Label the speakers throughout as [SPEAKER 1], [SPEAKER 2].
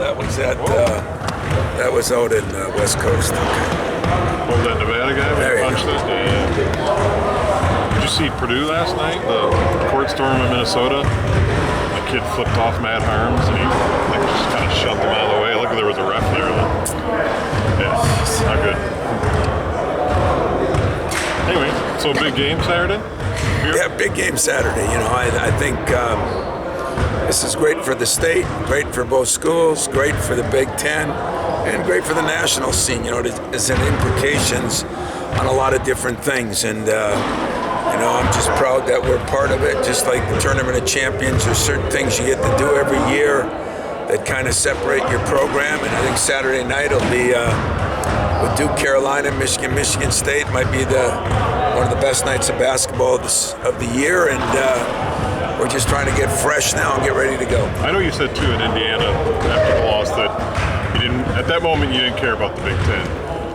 [SPEAKER 1] that was at that was out in West Coast.
[SPEAKER 2] Oh, that Nevada guy
[SPEAKER 1] There you
[SPEAKER 2] punched it? Yeah. Did you see Purdue last night? The court storm in Minnesota? The kid flipped off Matt Harms and he just kind of shoved him out of the way. Look, there was a ref there. Yeah, it's not good. Anyway, so big game Saturday? Here?
[SPEAKER 1] Yeah, big game Saturday. You know, I think this is great for the state, great for both schools, great for the Big Ten, and great for the national scene. You know, it's an implications on a lot of different things, and you know, I'm just proud that we're part of it. Just like the Tournament of Champions, there's certain things you get to do every year that kind of separate your program, and I think Saturday night will be with Duke, Carolina, Michigan, Michigan State might be one of the best nights of basketball of the year, and we're just trying to get fresh now and get ready to go.
[SPEAKER 2] I know you said too in Indiana after the loss that at that moment you didn't care about the Big Ten.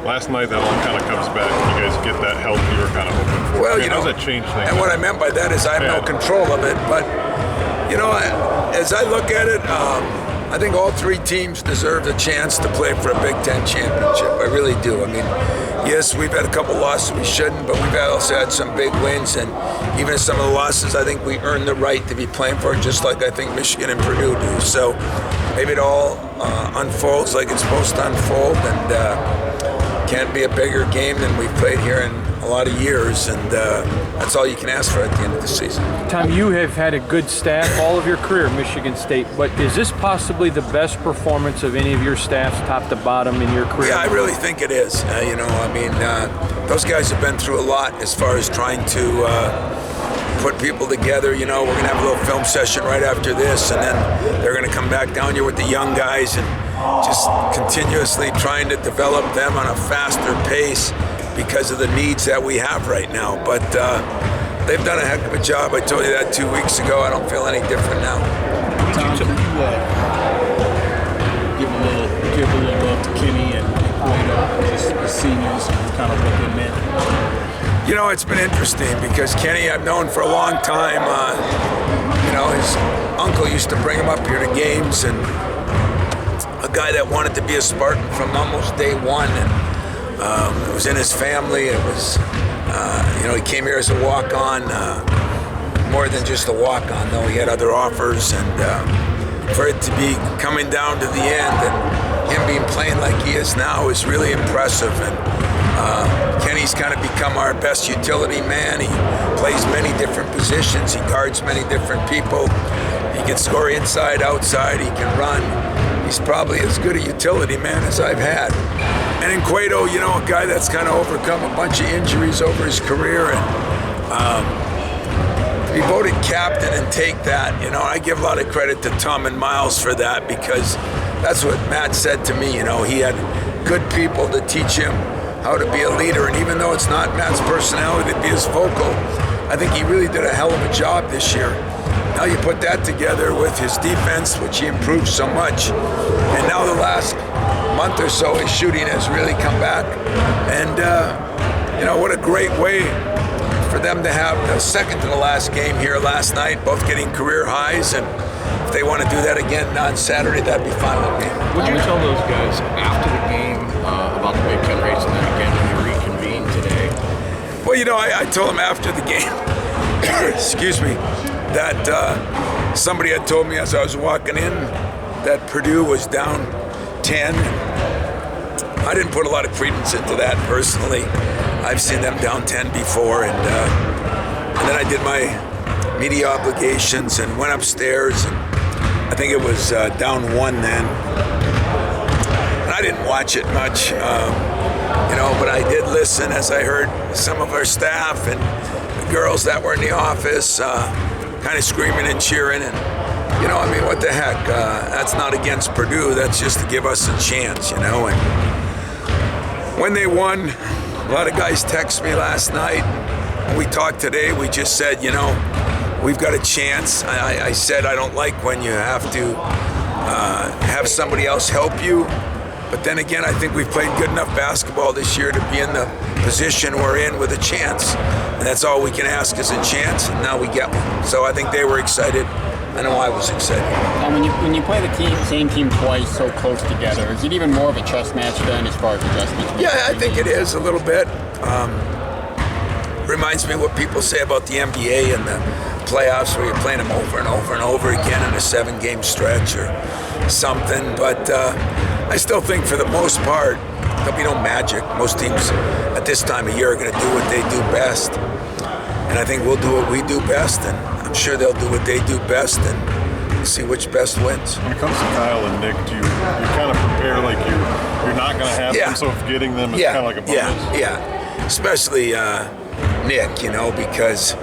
[SPEAKER 2] Last night that all kind of comes back. You guys get that help you were kind of hoping for.
[SPEAKER 1] Well, you know,
[SPEAKER 2] how does that change things?
[SPEAKER 1] And what I meant by that is I have no control of it, but you know, as I look at it, I think all three teams deserve a chance to play for a Big Ten championship. I really do. I mean, yes, we've had a couple losses we shouldn't, but we've also had some big wins, and even some of the losses, I think we earned the right to be playing for it, just like I think Michigan and Purdue do. So maybe it all unfolds like it's supposed to unfold, and can't be a bigger game than we've played here in a lot of years, and that's all you can ask for at the end of the season.
[SPEAKER 3] Tom, you have had a good staff all of your career at Michigan State, but is this possibly the best performance of any of your staffs, top to bottom, in your career?
[SPEAKER 1] Yeah, I really think it is. You know, I mean, those guys have been through a lot as far as trying to put people together. You know, we're going to have a little film session right after this, and then they're going to come back down here with the young guys and just continuously trying to develop them on a faster pace because of the needs that we have right now. But they've done a heck of a job. I told you that 2 weeks ago. I don't feel any different now.
[SPEAKER 4] Tom, can you give a little love to Kenny and Cueto, just the seniors, kind of what they meant?
[SPEAKER 1] You know, it's been interesting because Kenny I've known for a long time. You know, his uncle used to bring him up here to games, and a guy that wanted to be a Spartan from almost day one, and it was in his family. It was, you know, he came here as a walk-on, more than just a walk-on, though. He had other offers, and for it to be coming down to the end and him being playing like he is now is really impressive. And Kenny's kind of become our best utility man. He plays many different positions. He guards many different people. He can score inside, outside. He can run. He's probably as good a utility man as I've had. And in Cueto, you know, a guy that's kind of overcome a bunch of injuries over his career, and to be voted captain and take that, you know, I give a lot of credit to Tom and Miles for that, because that's what Matt said to me. You know, he had good people to teach him how to be a leader, and even though it's not Matt's personality to be as vocal, I think he really did a hell of a job this year. Now you put that together with his defense, which he improved so much, and now the last month or so his shooting has really come back. And you know, what a great way for them to have the second to the last game here last night, both getting career highs, and if they want to do that again on Saturday, that'd be fine with me.
[SPEAKER 4] Would you tell those guys after the game about the Big Ten race, and then again when you reconvene today?
[SPEAKER 1] Well, you know, I told them after the game, excuse me, that somebody had told me as I was walking in that Purdue was down 10. I didn't put a lot of credence into that personally. I've seen them down 10 before, and then I did my media obligations and went upstairs, and I think it was down 1 then. And I didn't watch it much, you know, but I did listen as I heard some of our staff and the girls that were in the office kind of screaming and cheering, and you know, I mean, what the heck? That's not against Purdue. That's just to give us a chance, you know. And when they won, a lot of guys texted me last night. When we talked today, we just said, you know, we've got a chance. I said I don't like when you have to have somebody else help you. But then again, I think we've played good enough basketball this year to be in the position we're in with a chance. And that's all we can ask is a chance, and now we get one. So I think they were excited. I know I was excited.
[SPEAKER 5] And when you play the same team twice so close together, is it even more of a chess match then as far as adjustments?
[SPEAKER 1] Yeah, I think it is a little bit. Reminds me of what people say about the NBA and the playoffs where you're playing them over and over and over again in a 7-game stretch or something. But I still think for the most part, there'll be no magic. Most teams at this time of year are going to do what they do best. And I think we'll do what we do best, and I'm sure they'll do what they do best, and we'll see which best wins.
[SPEAKER 2] When it comes to Kyle and Nick, do you kind of prepare like you're not going to have them, so if getting them is kind of like a bonus?
[SPEAKER 1] Yeah. Especially Nick, you know, because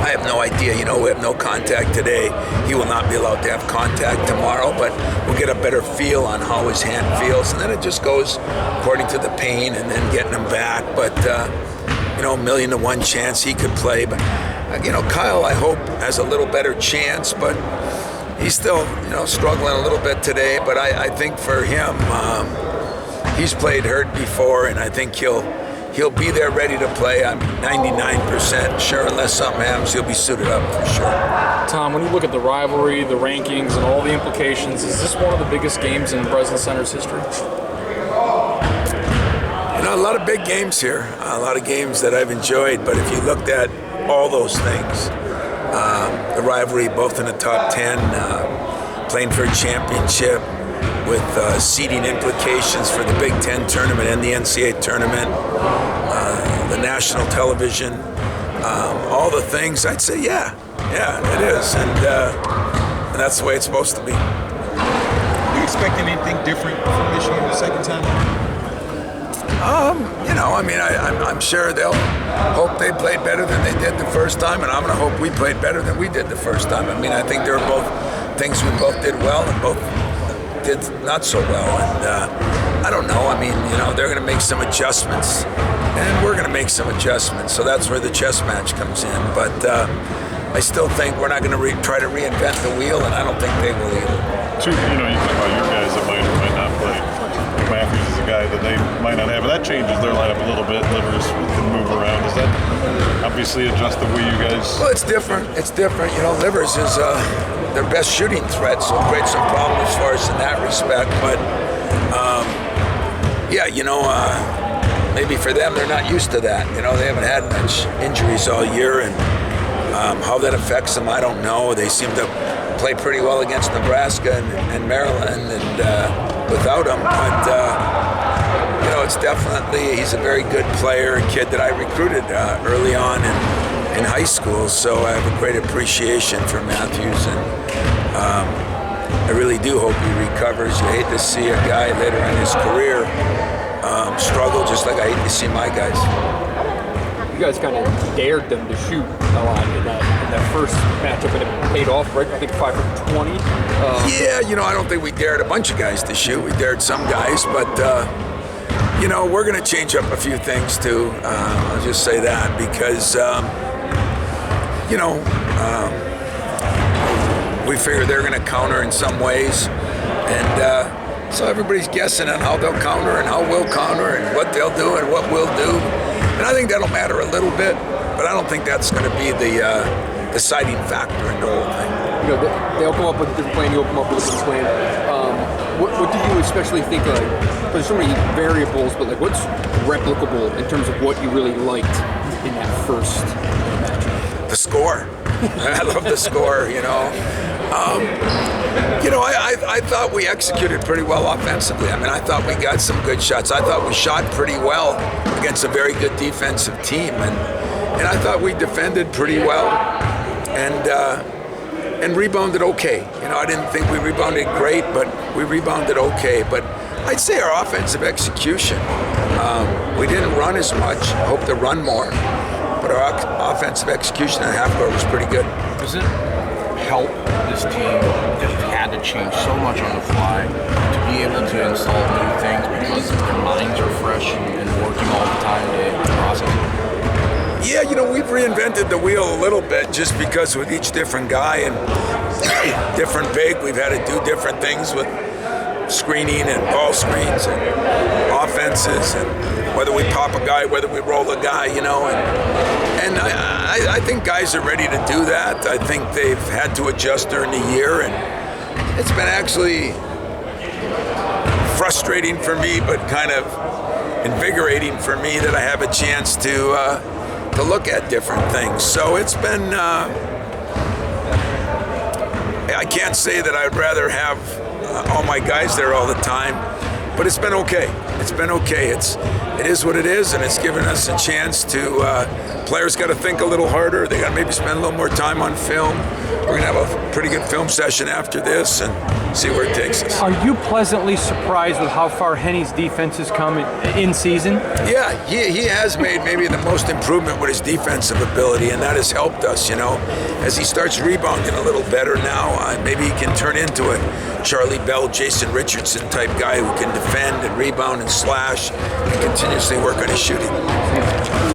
[SPEAKER 1] I have no idea. You know, we have no contact today. He will not be allowed to have contact tomorrow, but we'll get a better feel on how his hand feels, and then it just goes according to the pain and then getting him back. But, you know, 1,000,000 to 1 chance he could play. But, you know, Kyle, I hope, has a little better chance, but he's still, you know, struggling a little bit today. But I think for him, he's played hurt before, and I think he'll be there ready to play. I'm 99% sure unless something happens, he'll be suited up for sure.
[SPEAKER 6] Tom, when you look at the rivalry, the rankings, and all the implications, is this one of the biggest games in Breslin Center's history?
[SPEAKER 1] You know, a lot of big games here, a lot of games that I've enjoyed, but if you looked at all those things, the rivalry both in the top 10, playing for a championship, with seeding implications for the Big Ten tournament and the NCAA tournament, the national television, all the things, I'd say, yeah, it is. And that's the way it's supposed to be.
[SPEAKER 7] Are you expecting anything different from Michigan the second time?
[SPEAKER 1] You know, I mean, I'm sure they'll hope they played better than they did the first time, and I'm going to hope we played better than we did the first time. I mean, I think there are both things we both did well and both did not so well, and I don't know. I mean, you know, they're going to make some adjustments, and we're going to make some adjustments. So that's where the chess match comes in. But I still think we're not going to try to reinvent the wheel, and I don't think they will either.
[SPEAKER 2] You know, you talk about your guys that might or might not play. Matthews is a guy that they might not have, but that changes their lineup a little bit. Livers can move around. Does that obviously adjust the way you guys?
[SPEAKER 1] Well, it's different. It's different. You know, Livers is their best shooting threat, so it creates some problems for us in that respect. But yeah, you know, maybe for them, they're not used to that. You know, they haven't had much injuries all year, and how that affects them, I don't know. They seem to play pretty well against Nebraska and Maryland, and without him. But you know, it's definitely, he's a very good player, a kid that I recruited early on in high school. So I have a great appreciation for Matthews, and I really do hope he recovers. You hate to see a guy later in his career struggle, just like I hate to see my guys.
[SPEAKER 6] You guys kind of dared them to shoot a lot in that first matchup, and it paid off, right? I think 5 for 20.
[SPEAKER 1] Yeah, you know, I don't think we dared a bunch of guys to shoot. We dared some guys, but you know, we're going to change up a few things too. I'll just say that because you know, we figure they're going to counter in some ways, and so everybody's guessing on how they'll counter and how we'll counter and what they'll do and what we'll do. And I think that'll matter a little bit, but I don't think that's going to be the deciding factor in the whole thing.
[SPEAKER 6] You know, they'll come up with a different plan, you'll come up with a different plan. What do you especially think, like, there's so many variables, but like what's replicable in terms of what you really liked in that first match?
[SPEAKER 1] The score. I love the score, you know. You know, I thought we executed pretty well offensively. I mean, I thought we got some good shots. I thought we shot pretty well against a very good defensive team, and I thought we defended pretty well and rebounded okay. You know, I didn't think we rebounded great, but we rebounded okay. But I'd say our offensive execution, we didn't run as much. Hope to run more, but our offensive execution in the half court was pretty good.
[SPEAKER 8] Does it help this team that have had to change so much on the fly to be able to install new things because their minds are fresh and working all the time to process?
[SPEAKER 1] Yeah, you know, we've reinvented the wheel a little bit just because with each different guy and different big, we've had to do different things with screening and ball screens and offenses, and whether we pop a guy, whether we roll a guy, you know, and I think guys are ready to do that. I think they've had to adjust during the year, and it's been actually frustrating for me, but kind of invigorating for me that I have a chance to look at different things. So it's been. I can't say that I'd rather have all my guys there all the time, but it's been okay. It's been okay. It is what it is, and it's given us a chance to. Players got to think a little harder. They got to maybe spend a little more time on film. We're gonna have a pretty good film session after this and see where it takes us.
[SPEAKER 3] Are you pleasantly surprised with how far Henny's defense has come in season?
[SPEAKER 1] Yeah, he has made maybe the most improvement with his defensive ability, and that has helped us, you know. As he starts rebounding a little better now, maybe he can turn into a Charlie Bell, Jason Richardson type guy who can defend and rebound and slash and continuously work on his shooting.